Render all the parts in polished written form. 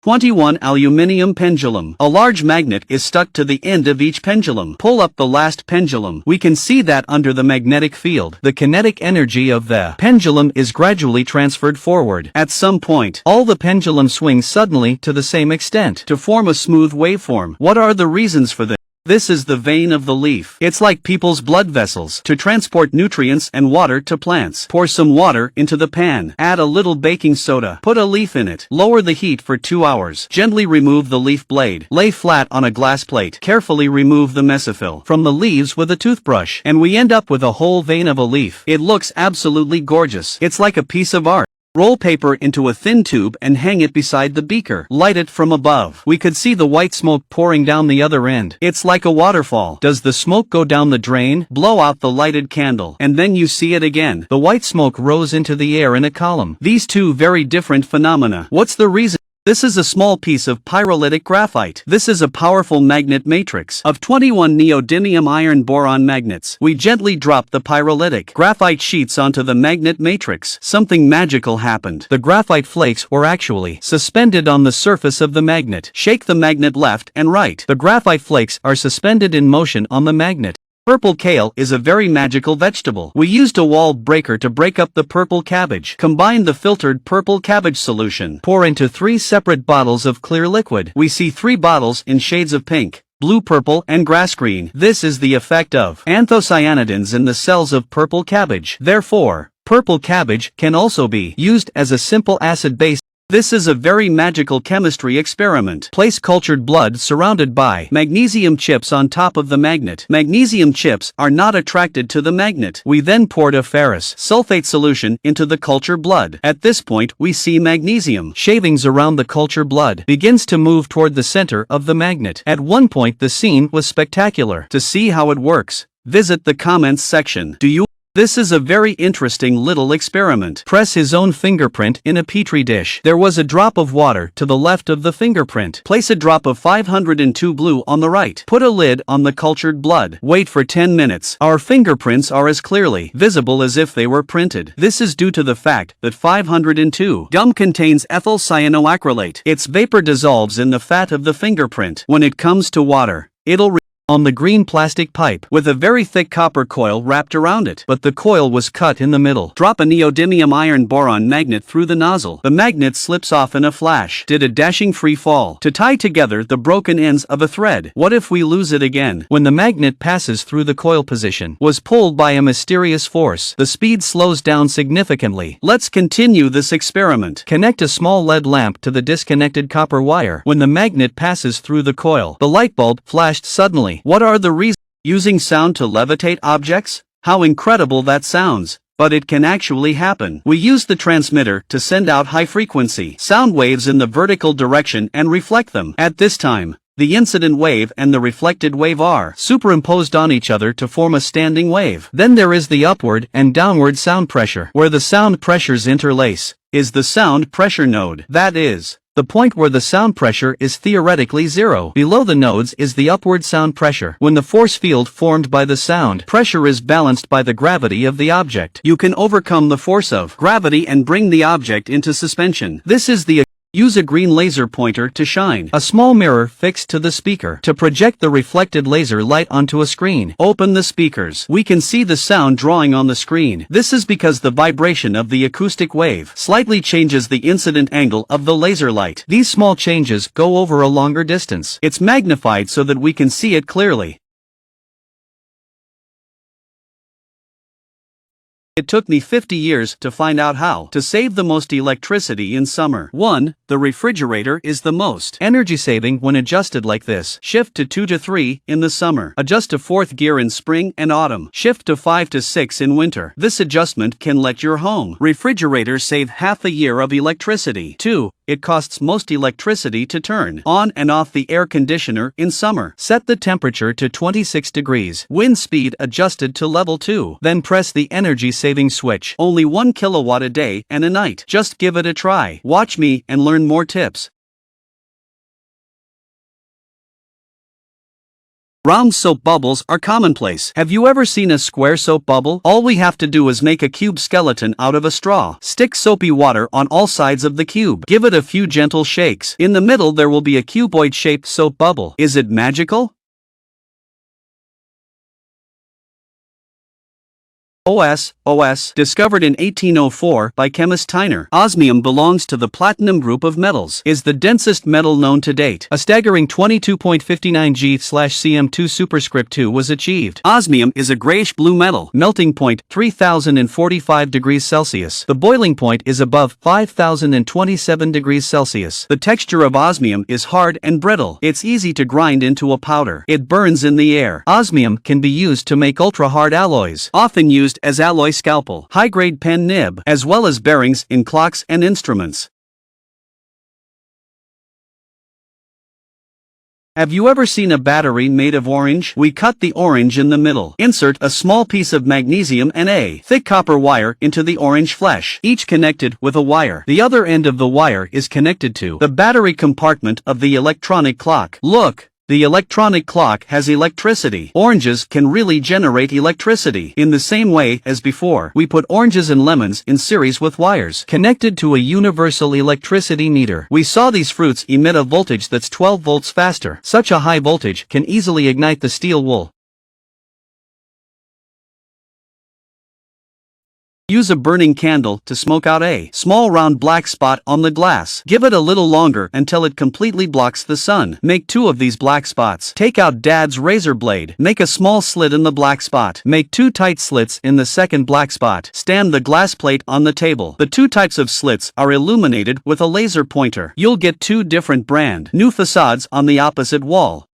21. Aluminium pendulum. A large magnet is stuck to the end of each pendulum. Pull up the last pendulum. We can see that under the magnetic field, the kinetic energy of the pendulum is gradually transferred forward. At some point, all the pendulum swings suddenly to the same extent to form a smooth waveform. What are the reasons for this? This is the vein of the leaf. It's like people's blood vessels to transport nutrients and water to plants. Pour some water into the pan. Add a little baking soda. Put a leaf in it. Lower the heat for 2 hours. Gently remove the leaf blade. Lay flat on a glass plate. Carefully remove the mesophyll from the leaves with a toothbrush. And we end up with a whole vein of a leaf. It looks absolutely gorgeous. It's like a piece of art. Roll paper into a thin tube and hang it beside the beaker. Light it from above. We could see the white smoke pouring down the other end. It's like a waterfall. Does the smoke go down the drain? Blow out the lighted candle, and then you see it again. The white smoke rose into the air in a column. These two very different phenomena. What's the reason? This is a small piece of pyrolytic graphite. This is a powerful magnet matrix of 21 neodymium iron boron magnets. We gently drop the pyrolytic graphite sheets onto the magnet matrix. Something magical happened. The graphite flakes were actually suspended on the surface of the magnet. Shake the magnet left and right. The graphite flakes are suspended in motion on the magnet. Purple kale is a very magical vegetable. We used a wall breaker to break up the purple cabbage. Combine the filtered purple cabbage solution. Pour into 3 separate bottles of clear liquid. We see 3 bottles in shades of pink, blue, purple, and grass green. This is the effect of anthocyanidins in the cells of purple cabbage. Therefore, purple cabbage can also be used as a simple acid base. This is a very magical chemistry experiment. Place cultured blood surrounded by magnesium chips on top of the magnet. Magnesium chips are not attracted to the magnet. We then poured a ferrous sulfate solution into the culture blood. At this point, we see magnesium shavings around the culture blood begins to move toward the center of the magnet. At one point, the scene was spectacular. To see how it works, visit the comments section. This is a very interesting little experiment. Press his own fingerprint in a petri dish. There was a drop of water to the left of the fingerprint. Place a drop of 502 blue on the right. Put a lid on the cultured blood. Wait for 10 minutes. Our fingerprints are as clearly visible as if they were printed. This is due to the fact that 502 gum contains ethyl cyanoacrylate. Its vapor dissolves in the fat of the fingerprint. When it comes to water, it'll on the green plastic pipe with a very thick copper coil wrapped around it, but the coil was cut in the middle. Drop a neodymium iron boron magnet through the nozzle. The magnet slips off in a flash. Did a dashing free fall to tie together the broken ends of a thread. What if we lose it again? When the magnet passes through the coil position, was pulled by a mysterious force, the speed slows down significantly. Let's continue this experiment. Connect a small LED lamp to the disconnected copper wire. When the magnet passes through the coil, the light bulb flashed suddenly. What are the reasons? Using sound to levitate objects? How incredible that sounds! But it can actually happen. We use the transmitter to send out high-frequency sound waves in the vertical direction and reflect them. At this time, the incident wave and the reflected wave are superimposed on each other to form a standing wave. Then there is the upward and downward sound pressure. Where the sound pressures interlace is the sound pressure node. That is the point where the sound pressure is theoretically zero. Below the nodes is the upward sound pressure. When the force field formed by the sound pressure is balanced by the gravity of the object, you can overcome the force of gravity and bring the object into suspension. This is the Use a green laser pointer to shine a small mirror fixed to the speaker to project the reflected laser light onto a screen. Open the speakers. We can see the sound drawing on the screen. This is because the vibration of the acoustic wave slightly changes the incident angle of the laser light. These small changes go over a longer distance. It's magnified so that we can see it clearly. It took me 50 years to find out how to save the most electricity in summer. 1. The refrigerator is the most energy saving when adjusted like this. Shift to 2 to 3 in the summer. Adjust to 4th gear in spring and autumn. Shift to 5 to 6 in winter. This adjustment can let your home refrigerator save half a year of electricity. 2. It costs most electricity to turn on and off the air conditioner in summer. Set the temperature to 26 degrees. Wind speed adjusted to level 2. Then press the energy saving switch. Only 1 kilowatt a day and a night. Just give it a try. Watch me and learn more tips. Round soap bubbles are commonplace. Have you ever seen a square soap bubble? All we have to do is make a cube skeleton out of a straw. Stick soapy water on all sides of the cube. Give it a few gentle shakes. In the middle there will be a cuboid-shaped soap bubble. Is it magical? OS, discovered in 1804 by chemist Tyner. Osmium belongs to the platinum group of metals, is the densest metal known to date. A staggering 22.59 G/cm2 superscript 2 was achieved. Osmium is a grayish-blue metal. Melting point, 3045 degrees Celsius. The boiling point is above 5027 degrees Celsius. The texture of osmium is hard and brittle. It's easy to grind into a powder. It burns in the air. Osmium can be used to make ultra-hard alloys, often used as alloy scalpel, high-grade pen nib, as well as bearings in clocks and instruments. Have you ever seen a battery made of orange? We cut the orange in the middle. Insert a small piece of magnesium and a thick copper wire into the orange flesh, each connected with a wire. The other end of the wire is connected to the battery compartment of the electronic clock. Look! The electronic clock has electricity. Oranges can really generate electricity. In the same way as before, we put oranges and lemons in series with wires connected to a universal electricity meter. We saw these fruits emit a voltage that's 12 volts faster. Such a high voltage can easily ignite the steel wool. Use a burning candle to smoke out a small round black spot on the glass. Give it a little longer until it completely blocks the sun. Make 2 of these black spots. Take out Dad's razor blade. Make a small slit in the black spot. Make 2 tight slits in the second black spot. Stand the glass plate on the table. The 2 types of slits are illuminated with a laser pointer. You'll get 2 different brand new facades on the opposite wall.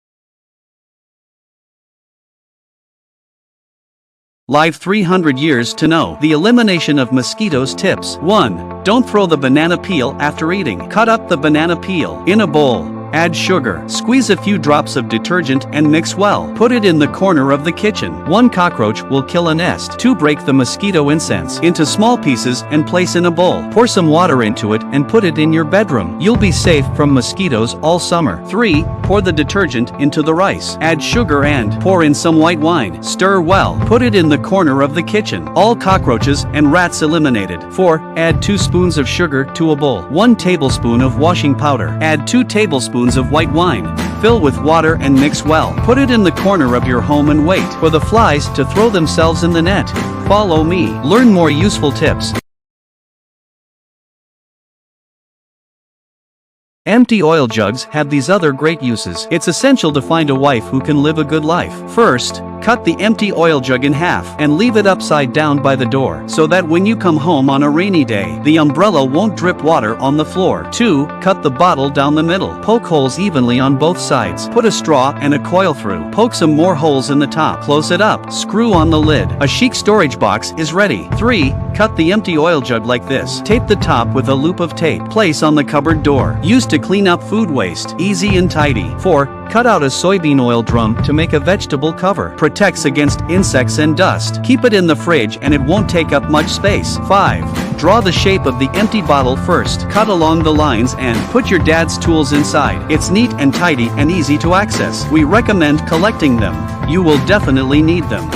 Live 300 years to know. The elimination of mosquitoes tips. 1. Don't throw the banana peel after eating. Cut up the banana peel in a bowl. Add sugar. Squeeze a few drops of detergent and mix well. Put it in the corner of the kitchen. 1 cockroach will kill a nest. 2. Break the mosquito incense into small pieces and place in a bowl. Pour some water into it and put it in your bedroom. You'll be safe from mosquitoes all summer. 3. Pour the detergent into the rice. Add sugar and pour in some white wine. Stir well. Put it in the corner of the kitchen. All cockroaches and rats eliminated. 4. Add 2 spoons of sugar to a bowl. 1 tablespoon of washing powder. Add 2 tablespoons of white wine. Fill with water and mix well. Put it in the corner of your home and wait for the flies to throw themselves in the net. Follow me. Learn more useful tips. Empty oil jugs have these other great uses. It's essential to find a wife who can live a good life. First, cut the empty oil jug in half and leave it upside down by the door so that when you come home on a rainy day, the umbrella won't drip water on the floor. 2. Cut the bottle down the middle. Poke holes evenly on both sides. Put a straw and a coil through. Poke some more holes in the top. Close it up. Screw on the lid. A chic storage box is ready. 3. Cut the empty oil jug like this. Tape the top with a loop of tape. Place on the cupboard door. Used to clean up food waste. Easy and tidy. 4. Cut out a soybean oil drum to make a vegetable cover. Protects against insects and dust. Keep it in the fridge and it won't take up much space. 5. Draw the shape of the empty bottle first. Cut along the lines and put your dad's tools inside. It's neat and tidy and easy to access. We recommend collecting them. You will definitely need them.